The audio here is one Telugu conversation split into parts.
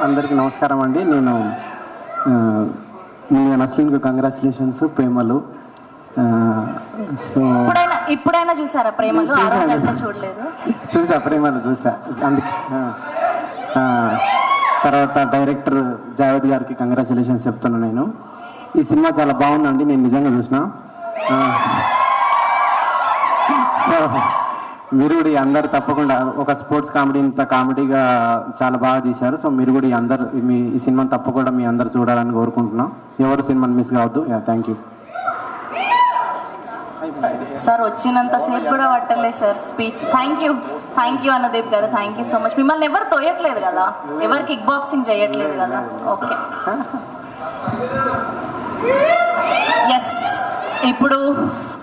అందరికీ నమస్కారం అండి. నేను ముందుగా నస్లీన్కు కంగ్రాచులేషన్స్. ప్రేమలు సో ఇప్పుడైనా చూసారా ప్రేమలు? చూడలేదు. చూసా, ప్రేమలు చూసా. అందుకే తర్వాత డైరెక్టర్ జావేద్ గారికి కంగ్రాచులేషన్స్ చెప్తున్నాను. నేను ఈ సినిమా చాలా బాగుందండి, నేను నిజంగా చూసిన. సో మీరు కూడా అందరు తప్పకుండా ఒక స్పోర్ట్స్ కామెడీ ఇంత కామెడీగా చాలా బాగా తీశారు. సో మీరు కూడా ఈ సినిమాని తప్పకుండా మీ అందరు చూడాలని కోరుకుంటున్నాం. ఎవరు సినిమాని మిస్ కావద్దు. Thank you sir. వచ్చినంతసేపు కూడా పట్టలేదు సార్ స్పీచ్. థ్యాంక్ యూ అన్నదీప్ గారు, థ్యాంక్ యూ సో మచ్. మిమ్మల్ని ఎవరు తోయట్లేదు కదా, ఎవరు కిక్ బాక్సింగ్ చేయట్లేదు కదా. Okay, yes. ఇప్పుడు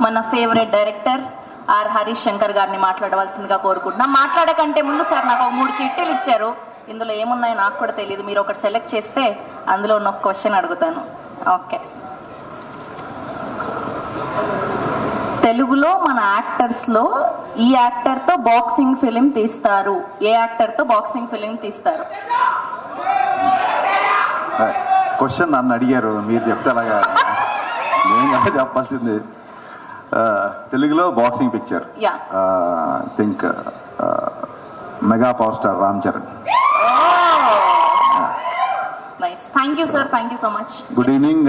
మన favourite director R Harish Shankar గారిని మాట్లాడవలసిందిగా కోరుకుంటున్నాం. మాట్లాడకంటే ముందు సార్ నాకు 3 చిట్టీలు ఇచ్చారు. ఇందులో ఏమున్నాయో నాకు కూడా తెలియదు. మీరు ఒకటి సెలెక్ట్ చేస్తే అందులో ఉన్న ఒక క్వశ్చన్ అడుగుతాను. ఓకే, తెలుగులో మన యాక్టర్స్లో ఈ యాక్టర్తో బాక్సింగ్ ఫిలిం తీస్తారు, ఏ యాక్టర్తో బాక్సింగ్ ఫిలిం తీస్తారు? క్వశ్చన్ నన్ను అడిగారు, మీరు చెప్తే అలాగా నేను చెప్పాల్సింది. తెలుగులో boxing picture think mega power star Ram Charan. Nice. Thank you, sir. Thank you so much. Good evening,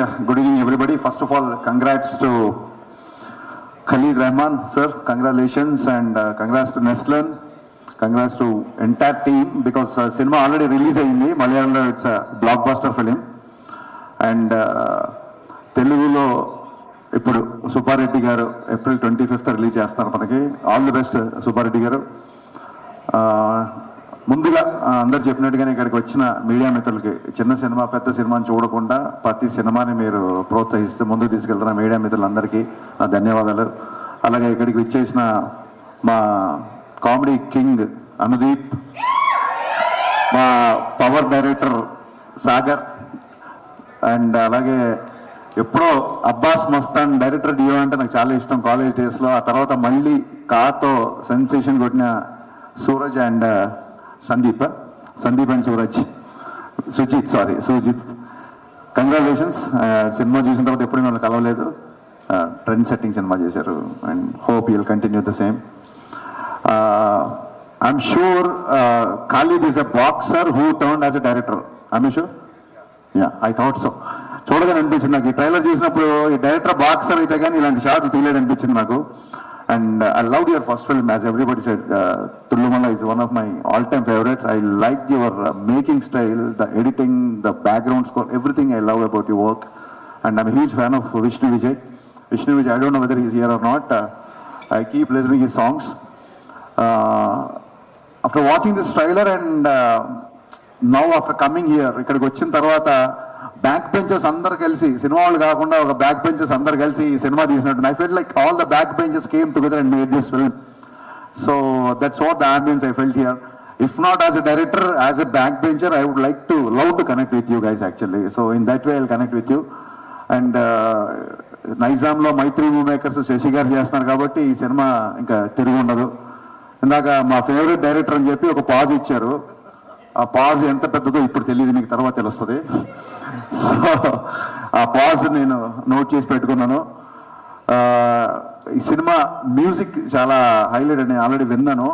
everybody. First of all, congrats to Khalid Rahman, sir. Congratulations, and congrats to Nestlin. Congrats to entire team, because cinema already release ayindi. Malayalamlo it's a blockbuster film, and Telugulo ఇప్పుడు సుబ్బారెడ్డి గారు April 25th రిలీజ్ చేస్తారు మనకి. ఆల్ ది బెస్ట్ సుబ్బారెడ్డి గారు. ముందుగా అందరు చెప్పినట్టుగానే ఇక్కడికి వచ్చిన మీడియా మిత్రులకి, చిన్న సినిమా పెద్ద సినిమాని చూడకుండా ప్రతి సినిమాని మీరు ప్రోత్సహిస్తూ ముందుకు తీసుకెళ్తున్న మీడియా మిత్రులందరికీ నా ధన్యవాదాలు. అలాగే ఇక్కడికి విచ్చేసిన మా కామెడీ కింగ్ అనుదీప్, మా పవర్ డైరెక్టర్ సాగర్, అండ్ అలాగే ఎప్పుడో అబ్బాస్ మస్తాన్ డైరెక్టర్ డియో అంటే నాకు చాలా ఇష్టం కాలేజ్ డేస్లో. ఆ తర్వాత మళ్ళీ కాతో సెన్సేషన్ కొట్టిన Suraj and Sandeep and Sujith. Congratulations. సినిమా చూసిన తర్వాత ఎప్పుడు మిమ్మల్ని కలవలేదు. ట్రెండ్ సెట్టింగ్ సినిమా చేశారు, and hope you will continue the same. I'm sure Khalid is a boxer who turned as a director. I'm sure, I thought so. చూడగానే అనిపించింది నాకు, ఈ ట్రైలర్ చూసినప్పుడు ఈ డైరెక్టర్ బాక్సర్ అయితే కానీ ఇలాంటి షాట్లు తీయలేడు అనిపించింది నాకు. And I love your first film, as everybody said. Thallumaala is one of my all-time favorites. I like your making style, the editing, the background score, everything I love about your work. And I'm a huge fan of Vishnu Vijay. I don't know whether he's here or not. I keep listening his songs. After watching this trailer and now after coming here, ఇక్కడికి వచ్చిన తర్వాత బ్యాక్ బెంచెస్ అందరు కలిసి, సినిమా వాళ్ళు కాకుండా ఒక బ్యాక్ బెంచెస్ అందరు కలిసి ఈ సినిమా తీసినట్టు I felt like all the back benches came together and made this film. So that's what the ambience I felt here. If not as a director, as a backbencher, I would love to connect with you guys actually. So in that way I'll connect with you. And నైజాంలో మైత్రి మూవీ మేకర్స్ శశి గారు చేస్తున్నారు కాబట్టి ఈ సినిమా ఇంకా తిరిగి ఉండదు. ఇందాక మా ఫేవరెట్ డైరెక్టర్ అని చెప్పి ఒక పాజ్ ఇచ్చారు. ఆ పాజ్ ఎంత పెద్దదో ఇప్పుడు తెలియదు, మీకు తర్వాత తెలుస్తుంది. సో ఆ పాజ్ నేను నోట్ చేసి పెట్టుకున్నాను. ఈ సినిమా మ్యూజిక్ చాలా హైలైట్ అని ఆల్రెడీ విన్నాను.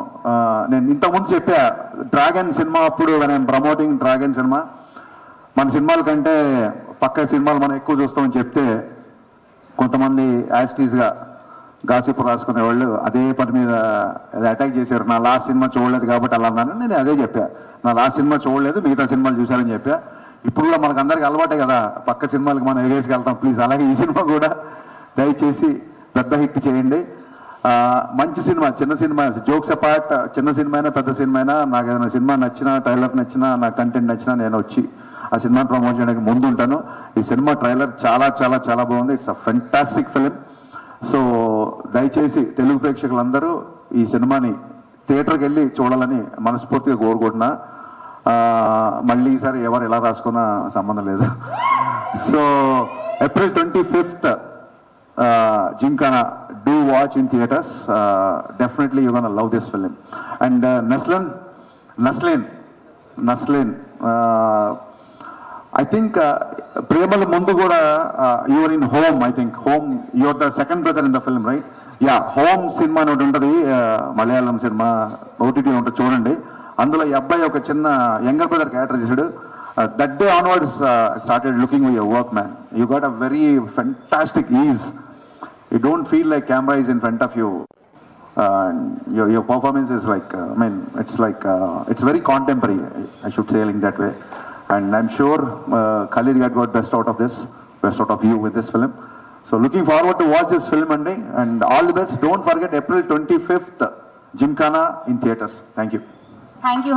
నేను ఇంతకుముందు చెప్పా డ్రాగన్ సినిమా అప్పుడు, నేను ప్రమోటింగ్ డ్రాగన్ సినిమా, మన సినిమాల కంటే పక్క సినిమాలు మనం ఎక్కువ చూస్తామని చెప్తే కొంతమంది యాస్టీస్గా గాసిప్ రాసుకునే వాళ్ళు అదే పని మీద అటాక్ చేశారు. నా లాస్ట్ సినిమా చూడలేదు కాబట్టి అలా అన్నాను. నేను అదే చెప్పా, నా లాస్ట్ సినిమా చూడలేదు, మిగతా సినిమాలు చూశారని చెప్పా. ఇప్పుడు కూడా మనకు అందరికి అలవాటే కదా పక్క సినిమాలకు మనం ఎగేసుకెళ్తాం. ప్లీజ్ అలాగే ఈ సినిమా కూడా దయచేసి పెద్ద హిట్ చేయండి. మంచి సినిమా, చిన్న సినిమా, జోక్స్ అపార్ట్, చిన్న సినిమా అయినా పెద్ద సినిమా అయినా నాకు ఏదైనా సినిమా నచ్చినా, ట్రైలర్ నచ్చినా, నా కంటెంట్ నచ్చినా నేను వచ్చి ఆ సినిమాని ప్రమోట్ చేయడానికి ముందు ఉంటాను. ఈ సినిమా ట్రైలర్ చాలా చాలా చాలా బాగుంది. It's a fantastic film. So దయచేసి తెలుగు ప్రేక్షకులందరూ ఈ సినిమాని థియేటర్కి వెళ్ళి చూడాలని మనస్ఫూర్తిగా కోరుకుంటున్నా. మళ్ళీ ఈసారి ఎవరు ఎలా రాసుకున్నా సంబంధం లేదు. So April 25th Gymkhana, do watch in theaters. Definitely you're gonna love this film. And Naslin, Naslen. I think Premalu ముందు కూడా your in home. I think home your the second brother in the film, right? Yeah, home సినిమా అని ఒకటి ఉంటుంది, మలయాళం సినిమా, ఓటీటీ ఉంటుంది, చూడండి. అందులో ఈ అబ్బాయి ఒక చిన్న యంగర్ బ్రదర్ క్యారెక్టర్ చేశాడు. That day onwards started looking with your work, man. You got a very fantastic is. You don't feel like camera is in front of you. Your performance is like, it's very contemporary, I should say like that way. And I'm sure Khalid got best out of this, best out of you with this film. So looking forward to watch this film and all the best. Don't forget April 25th, Gymkhana in theaters. Thank you. Thank you